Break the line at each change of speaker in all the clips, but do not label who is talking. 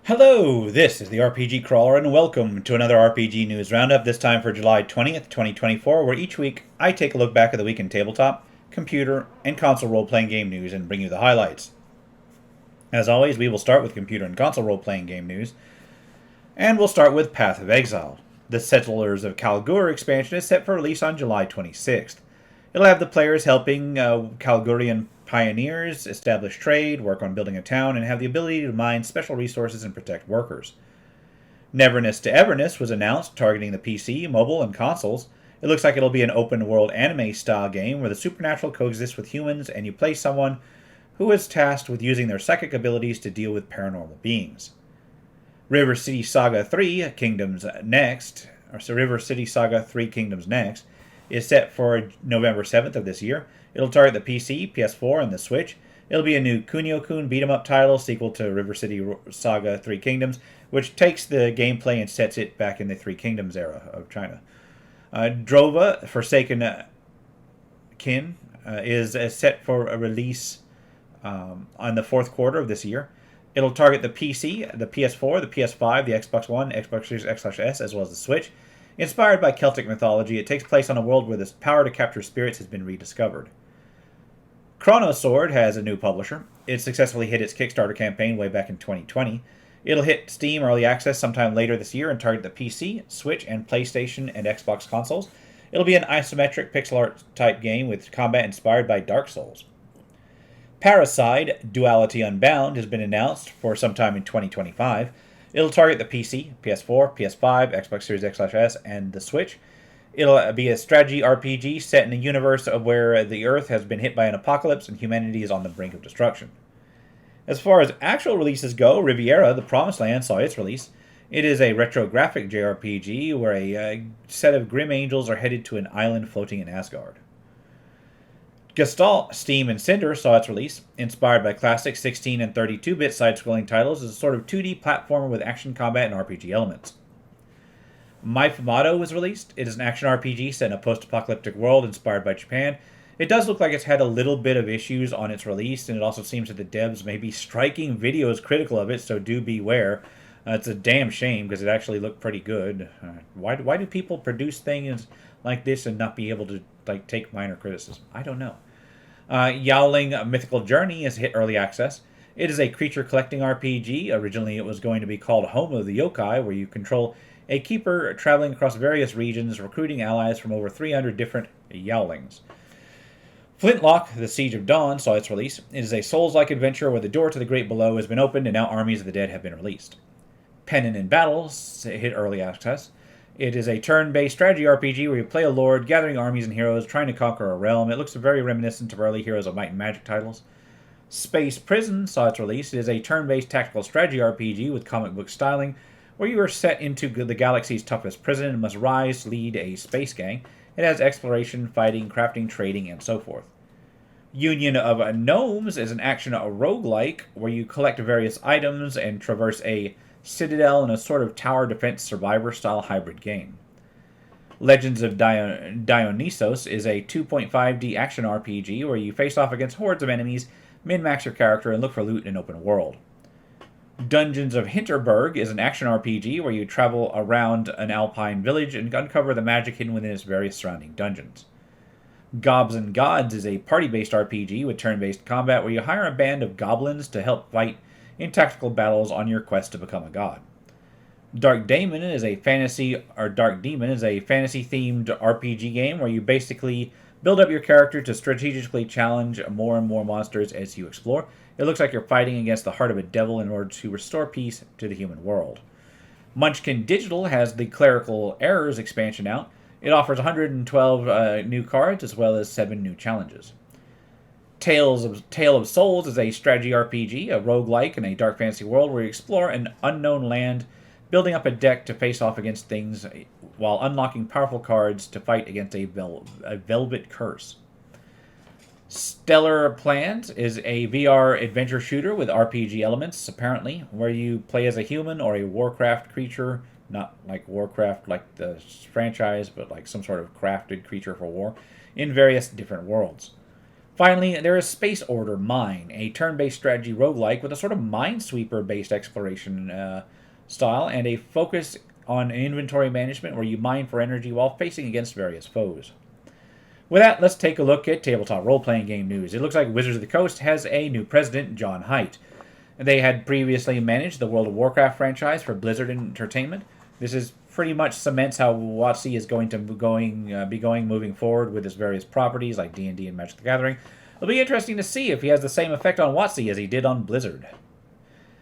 Hello, this is the RPG Crawler, and welcome to another RPG News Roundup, this time for July 20th, 2024, where each week I take a look back at the week in tabletop, computer, and console role-playing game news and bring you the highlights. As always, we will start with computer and console role-playing game news, and we'll start with Path of Exile. The Settlers of Kalgur expansion is set for release on July 26th. It'll have the players helping Kalgurian pioneers establish trade, work on building a town, and have the ability to mine special resources and protect workers. Neverness to Everness was announced, targeting the PC, mobile, and consoles. It looks like it'll be an open-world anime-style game where the supernatural coexists with humans, and you play someone who is tasked with using their psychic abilities to deal with paranormal beings. River City Saga 3 Kingdoms Next, River City Saga 3 Kingdoms Next, is set for November 7th of this year. It'll target the PC, PS4, and the Switch. It'll be a new Kunio-kun beat-em-up title, sequel to River City Saga 3 Kingdoms, which takes the gameplay and sets it back in the Three Kingdoms era of China. Drova Forsaken Kin is set for a release on the fourth quarter of this year. It'll target the PC, the PS4, the PS5, the Xbox One, Xbox Series X/S, as well as the Switch. Inspired by Celtic mythology, it takes place on a world where the power to capture spirits has been rediscovered. Chronosword has a new publisher. It successfully hit its Kickstarter campaign way back in 2020. It'll hit Steam Early Access sometime later this year and target the PC, Switch, and PlayStation and Xbox consoles. It'll be an isometric pixel art type game with combat inspired by Dark Souls. Parasite Duality Unbound has been announced for sometime in 2025. It'll target the PC, PS4, PS5, Xbox Series X/S, and the Switch. It'll be a strategy RPG set in a universe of where the Earth has been hit by an apocalypse and humanity is on the brink of destruction. As far as actual releases go, Riviera, The Promised Land, saw its release. It is a retrographic JRPG where a set of grim angels are headed to an island floating in Asgard. Gestalt Steam and Cinder saw its release. Inspired by classic 16 and 32-bit side-scrolling titles, is a sort of 2D platformer with action combat and RPG elements. My Fumato was released. It is an action RPG set in a post-apocalyptic world inspired by Japan. It does look like it's had a little bit of issues on its release, and it also seems that the devs may be striking videos critical of it, so do beware. It's a damn shame because it actually looked pretty good. Why do people produce things like this and not be able to take minor criticism? I don't know. Yowling Mythical Journey has hit early access. It is a creature collecting RPG. Originally, it was going to be called Home of the Yokai, where you control a keeper traveling across various regions, recruiting allies from over 300 different Yowlings. Flintlock, The Siege of Dawn, saw its release. It is a Souls-like adventure where the door to the Great Below has been opened and now armies of the dead have been released. Pennon in Battle hit early access. It is a turn-based strategy RPG where you play a lord, gathering armies and heroes, trying to conquer a realm. It looks very reminiscent of early Heroes of Might and Magic titles. Space Prison saw its release. It is a turn-based tactical strategy RPG with comic book styling, where you are set into the galaxy's toughest prison and must rise to lead a space gang. It has exploration, fighting, crafting, trading, and so forth. Union of Gnomes is an action roguelike where you collect various items and traverse a citadel in a sort of tower defense survivor-style hybrid game. Legends of Dionysos is a 2.5D action RPG where you face off against hordes of enemies, min-max your character, and look for loot in an open world. Dungeons of Hinterberg is an action RPG where you travel around an alpine village and uncover the magic hidden within its various surrounding dungeons. Gobs and Gods is a party-based RPG with turn-based combat where you hire a band of goblins to help fight in tactical battles on your quest to become a god. Dark Demon is a fantasy-themed RPG game where you basically build up your character to strategically challenge more and more monsters as you explore. It looks like you're fighting against the heart of a devil in order to restore peace to the human world. Munchkin Digital has the Clerical Errors expansion out. It offers 112 new cards as well as 7 new challenges. Tale of Souls is a strategy RPG, a roguelike in a dark fantasy world where you explore an unknown land, building up a deck to face off against things while unlocking powerful cards to fight against a velvet curse. Stellar Plans is a VR adventure shooter with RPG elements, apparently, where you play as a human or a Warcraft creature, not like Warcraft like the franchise, but like some sort of crafted creature for war, in various different worlds. Finally, there is Space Order Mine, a turn-based strategy roguelike with a sort of Minesweeper-based exploration style and a focus on inventory management where you mine for energy while facing against various foes. With that, let's take a look at tabletop role-playing game news. It looks like Wizards of the Coast has a new president, John Haidt. They had previously managed the World of Warcraft franchise for Blizzard Entertainment. This is pretty much cements how WotC is going to be going moving forward with his various properties like D&D and Magic the Gathering. It'll be interesting to see if he has the same effect on WotC as he did on Blizzard.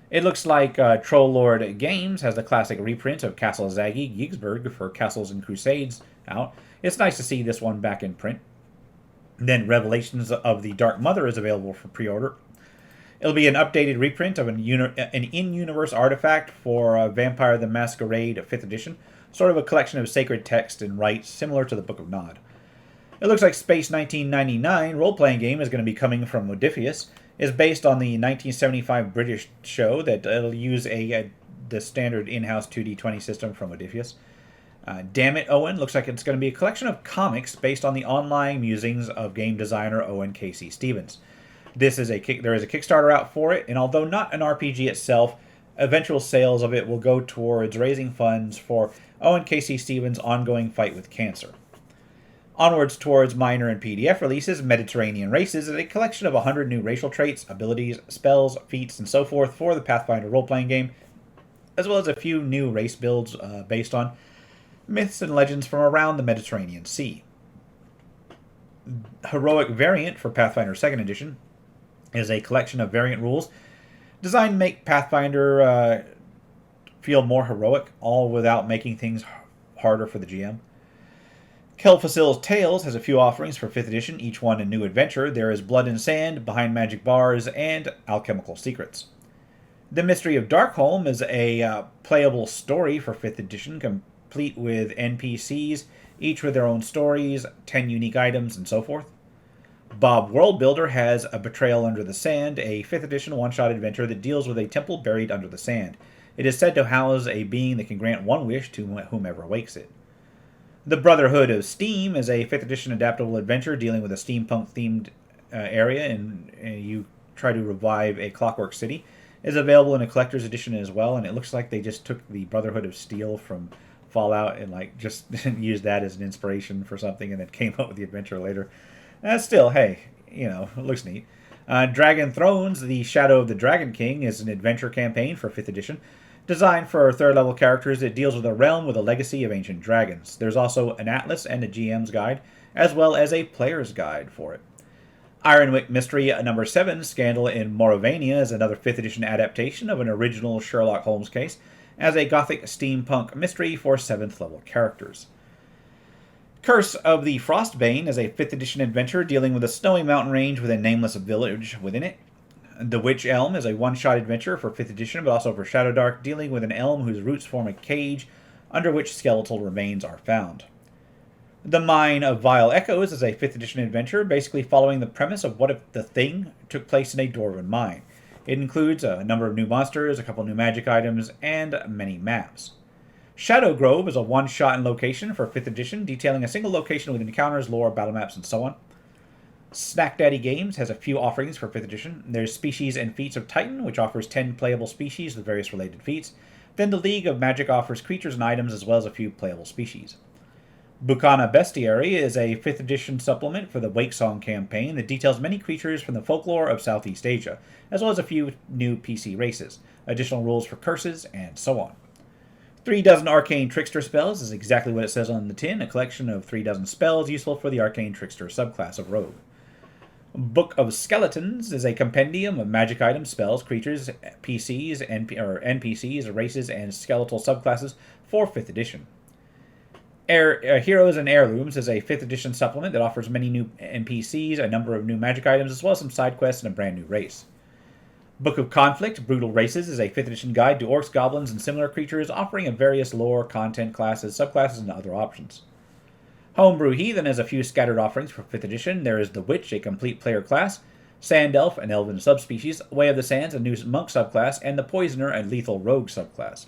It looks like Troll Lord Games has the classic reprint of Castle Zagi Giegsburg for Castles and Crusades out. It's nice to see this one back in print. Then Revelations of the Dark Mother is available for pre-order. It'll be an updated reprint of an in-universe artifact for Vampire the Masquerade 5th edition, sort of a collection of sacred text and rites similar to the Book of Nod. It looks like Space 1999 role-playing game is going to be coming from Modiphius. It's based on the 1975 British show that will use the standard in-house 2D20 system from Modiphius. Damn It, Owen looks like it's going to be a collection of comics based on the online musings of game designer Owen Casey Stevens. There is a Kickstarter out for it, and although not an RPG itself, eventual sales of it will go towards raising funds for Owen Casey Stevens' ongoing fight with cancer. Onwards towards minor and PDF releases, Mediterranean Races is a collection of 100 new racial traits, abilities, spells, feats, and so forth for the Pathfinder role-playing game, as well as a few new race builds based on myths and legends from around the Mediterranean Sea. Heroic Variant for Pathfinder 2nd Edition is a collection of variant rules designed to make Pathfinder feel more heroic, all without making things harder for the GM. Kel'Thuzil's Tales has a few offerings for 5th edition, each one a new adventure. There is Blood and Sand, Behind Magic Bars, and Alchemical Secrets. The Mystery of Darkholm is a playable story for 5th edition, complete with NPCs, each with their own stories, 10 unique items, and so forth. Bob Worldbuilder has A Betrayal Under the Sand, a 5th edition one-shot adventure that deals with a temple buried under the sand. It is said to house a being that can grant one wish to whomever awakes it. The Brotherhood of Steam is a 5th edition adaptable adventure dealing with a steampunk-themed area, and you try to revive a clockwork city. It is available in a collector's edition as well, and it looks like they just took the Brotherhood of Steel from Fallout and just used that as an inspiration for something and then came up with the adventure later. Still, hey, it looks neat. Dragon Thrones, The Shadow of the Dragon King is an adventure campaign for 5th edition, designed for 3rd level characters that deals with a realm with a legacy of ancient dragons. There's also an atlas and a GM's guide, as well as a player's guide for it. Ironwick Mystery number 7, Scandal in Moravania, is another 5th edition adaptation of an original Sherlock Holmes case, as a gothic steampunk mystery for 7th level characters. Curse of the Frostbane is a 5th edition adventure dealing with a snowy mountain range with a nameless village within it. The Witch Elm is a one-shot adventure for 5th edition, but also for Shadowdark, dealing with an elm whose roots form a cage under which skeletal remains are found. The Mine of Vile Echoes is a 5th edition adventure, basically following the premise of what if the thing took place in a dwarven mine. It includes a number of new monsters, a couple new magic items, and many maps. Shadow Grove is a one-shot in location for 5th edition, detailing a single location with encounters, lore, battle maps, and so on. Snack Daddy Games has a few offerings for 5th edition. There's Species and Feats of Titan, which offers 10 playable species with various related feats. Then the League of Magic offers creatures and items as well as a few playable species. Bukana Bestiary is a 5th edition supplement for the Wakesong campaign that details many creatures from the folklore of Southeast Asia, as well as a few new PC races, additional rules for curses, and so on. 3 dozen Arcane Trickster spells is exactly what it says on the tin, a collection of 3 dozen spells useful for the Arcane Trickster subclass of Rogue. Book of Skeletons is a compendium of magic items, spells, creatures, NPCs, races, and skeletal subclasses for 5th edition. Heroes and Heirlooms is a 5th edition supplement that offers many new NPCs, a number of new magic items, as well as some side quests and a brand new race. Book of Conflict, Brutal Races is a 5th edition guide to orcs, goblins, and similar creatures, offering a various lore, content, classes, subclasses, and other options. Homebrew Heathen has a few scattered offerings for 5th edition. There is the Witch, a complete player class, Sand Elf, an elven subspecies, Way of the Sands, a new monk subclass, and the Poisoner, a lethal rogue subclass.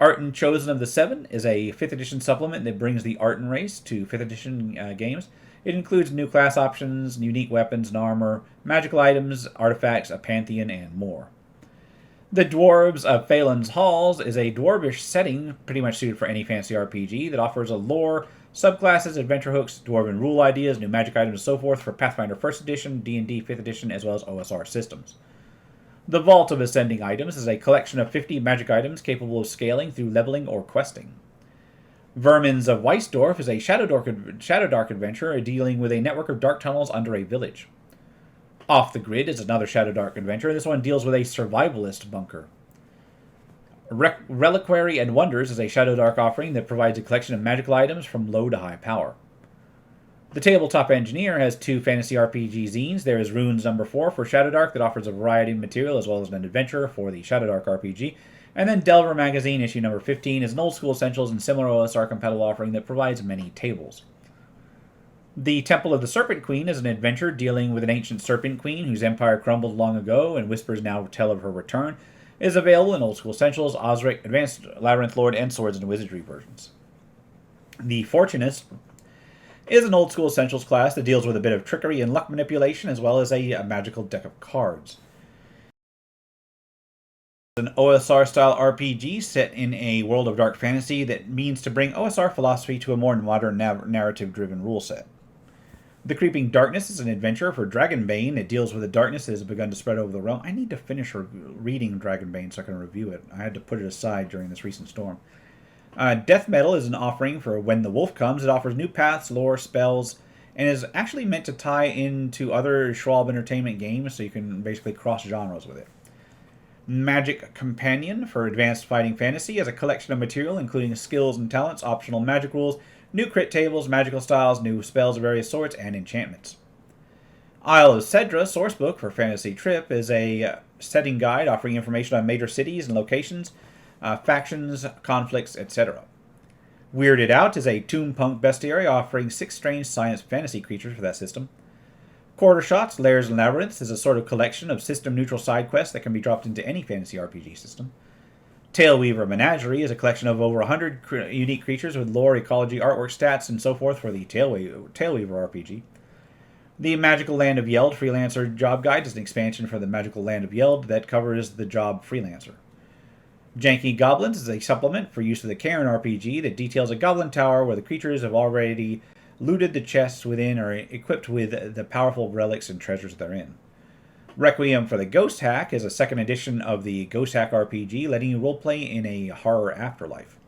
Arton Chosen of the Seven is a 5th edition supplement that brings the Arton race to 5th edition games. It includes new class options, unique weapons and armor, magical items, artifacts, a pantheon, and more. The Dwarves of Phelan's Halls is a dwarvish setting pretty much suited for any fantasy RPG that offers a lore, subclasses, adventure hooks, dwarven rule ideas, new magic items, and so forth for Pathfinder 1st Edition, D&D 5th Edition, as well as OSR systems. The Vault of Ascending Items is a collection of 50 magic items capable of scaling through leveling or questing. Vermins of Weisdorf is a Shadow Dark adventure dealing with a network of dark tunnels under a village. Off the Grid is another Shadow Dark adventure. This one deals with a survivalist bunker. Reliquary and Wonders is a Shadow Dark offering that provides a collection of magical items from low to high power. The Tabletop Engineer has 2 fantasy RPG zines. There is Runes number 4 for Shadow Dark that offers a variety of material as well as an adventure for the Shadow Dark RPG. And then Delver Magazine issue number 15 is an old school essentials and similar OSR compatible offering that provides many tables. The Temple of the Serpent Queen is an adventure dealing with an ancient serpent queen whose empire crumbled long ago and whispers now tell of her return. It is available in Old School Essentials, Osric, Advanced Labyrinth Lord, and Swords and Wizardry versions. The Fortunist is an Old School Essentials class that deals with a bit of trickery and luck manipulation as well as a magical deck of cards. An OSR-style RPG set in a world of dark fantasy that means to bring OSR philosophy to a more modern narrative-driven rule set. The Creeping Darkness is an adventure for Dragonbane. It deals with the darkness that has begun to spread over the realm. I need to finish reading Dragonbane so I can review it. I had to put it aside during this recent storm. Death Metal is an offering for When the Wolf Comes. It offers new paths, lore, spells, and is actually meant to tie into other Schwalbe Entertainment games so you can basically cross genres with it. Magic Companion for Advanced Fighting Fantasy is a collection of material including skills and talents, optional magic rules, new crit tables, magical styles, new spells of various sorts, and enchantments. Isle of Cedra Sourcebook for Fantasy Trip is a setting guide offering information on major cities and locations, factions, conflicts, etc. Weirded Out is a toonpunk bestiary offering 6 strange science fantasy creatures for that system. Quarter Shots, Lairs and Labyrinths is a sort of collection of system-neutral side quests that can be dropped into any fantasy RPG system. Tailweaver Menagerie is a collection of over 100 unique creatures with lore, ecology, artwork, stats, and so forth for the Tailweaver RPG. The Magical Land of Yeld Freelancer Job Guide is an expansion for the Magical Land of Yeld that covers the job freelancer. Janky Goblins is a supplement for use of the Cairn RPG that details a goblin tower where the creatures have already looted the chests within or equipped with the powerful relics and treasures therein. Requiem for the Ghost Hack is a second edition of the Ghost Hack RPG, letting you roleplay in a horror afterlife.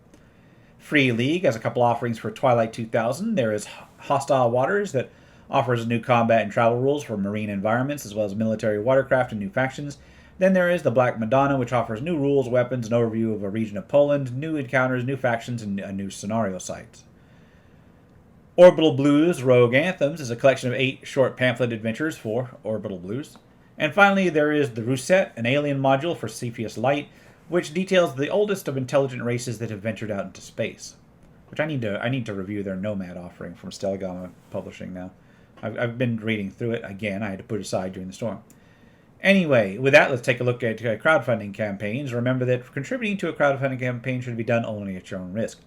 Free League has a couple offerings for Twilight 2000. There is Hostile Waters that offers new combat and travel rules for marine environments, as well as military watercraft and new factions. Then there is the Black Madonna, which offers new rules, weapons, an overview of a region of Poland, new encounters, new factions, and new scenario sites. Orbital Blues Rogue Anthems is a collection of 8 short pamphlet adventures for Orbital Blues. And finally, there is the Rousset, an alien module for Cepheus Light, which details the oldest of intelligent races that have ventured out into space. Which I need to review their Nomad offering from Stelgama Publishing now. I've been reading through it again. I had to put it aside during the storm. Anyway, with that, let's take a look at crowdfunding campaigns. Remember that contributing to a crowdfunding campaign should be done only at your own risk.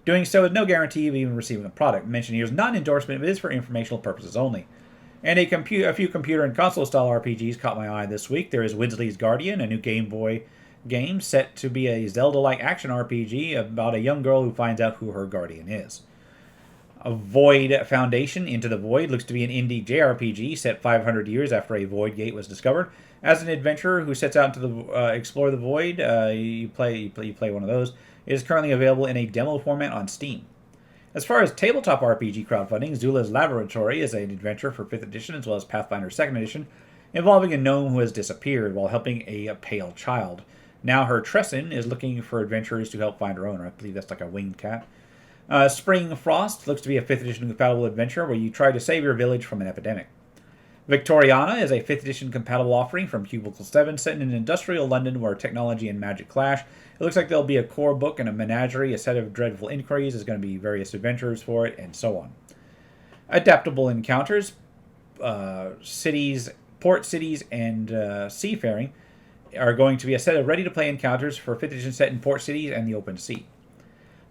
Doing so is no guarantee of even receiving a product. Mentioned here is not an endorsement, but is for informational purposes only. And a few computer and console-style RPGs caught my eye this week. There is Winsley's Guardian, a new Game Boy game set to be a Zelda-like action RPG about a young girl who finds out who her guardian is. A Void Foundation, Into the Void, looks to be an indie JRPG set 500 years after a void gate was discovered. As an adventurer who sets out to explore the void, you play one of those. It is currently available in a demo format on Steam. As far as tabletop RPG crowdfunding, Zula's Laboratory is an adventure for 5th edition as well as Pathfinder 2nd edition, involving a gnome who has disappeared while helping a pale child. Now her Tressin is looking for adventurers to help find her owner. I believe that's like a winged cat. Spring Frost looks to be a 5th edition compatible adventure where you try to save your village from an epidemic. Victoriana is a 5th edition compatible offering from Cubicle 7 set in an industrial London where technology and magic clash. It looks like there'll be a core book and a menagerie, a set of dreadful inquiries, there's going to be various adventures for it, and so on. Adaptable Encounters, cities, port cities, and seafaring are going to be a set of ready-to-play encounters for 5th edition set in port cities and the open sea.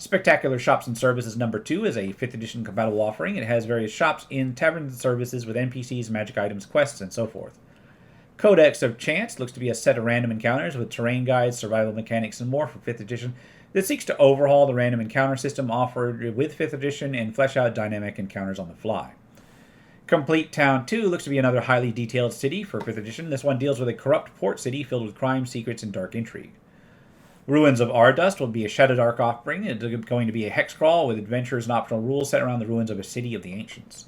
Spectacular Shops and Services number 2 is a 5th edition compatible offering. It has various shops in taverns and services with NPCs, magic items, quests, and so forth. Codex of Chance looks to be a set of random encounters with terrain guides, survival mechanics, and more for 5th edition that seeks to overhaul the random encounter system offered with 5th edition and flesh out dynamic encounters on the fly. Complete Town 2 looks to be another highly detailed city for 5th edition. This one deals with a corrupt port city filled with crime, secrets, and dark intrigue. Ruins of Ardust will be a Shadow Dark offering. It's going to be a hex crawl with adventures and optional rules set around the ruins of a city of the ancients.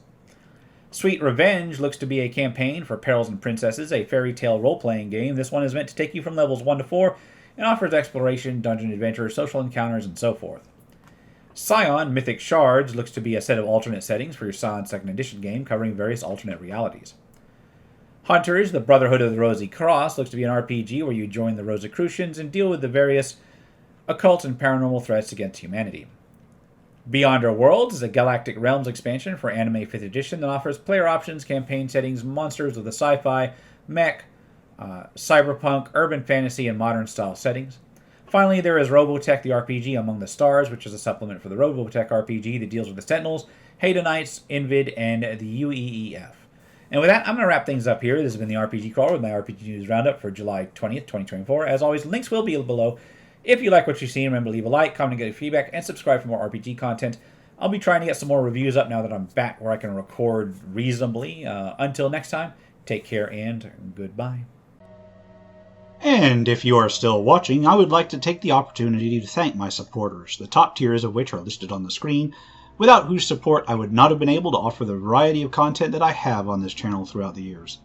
Sweet Revenge looks to be a campaign for Perils and Princesses, a fairy tale role-playing game. This one is meant to take you from levels 1 to 4 and offers exploration, dungeon adventure, social encounters, and so forth. Scion Mythic Shards looks to be a set of alternate settings for your Scion 2nd Edition game covering various alternate realities. Hunters, the Brotherhood of the Rosy Cross, looks to be an RPG where you join the Rosicrucians and deal with the various occult and paranormal threats against humanity. Beyond Our Worlds is a Galactic Realms expansion for Anime 5th Edition that offers player options, campaign settings, monsters with the sci-fi, mech, cyberpunk, urban fantasy, and modern-style settings. Finally, there is Robotech the RPG Among the Stars, which is a supplement for the Robotech RPG that deals with the Sentinels, Haydenites, Invid, and the UEEF. And with that, I'm going to wrap things up here. This has been the RPG Crawler with my RPG News Roundup for July 20th, 2024. As always, links will be below. If you like what you've seen, remember to leave a like, comment, and get your feedback, and subscribe for more RPG content. I'll be trying to get some more reviews up now that I'm back where I can record reasonably. Until next time, take care and goodbye.
And if you are still watching, I would like to take the opportunity to thank my supporters, the top tiers of which are listed on the screen, without whose support I would not have been able to offer the variety of content that I have on this channel throughout the years.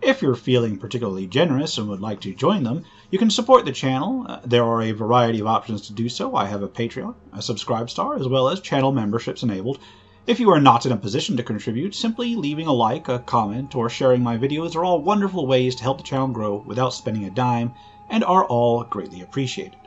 If you're feeling particularly generous and would like to join them, you can support the channel. There are a variety of options to do so. I have a Patreon, a Subscribestar, as well as channel memberships enabled. If you are not in a position to contribute, simply leaving a like, a comment, or sharing my videos are all wonderful ways to help the channel grow without spending a dime, and are all greatly appreciated.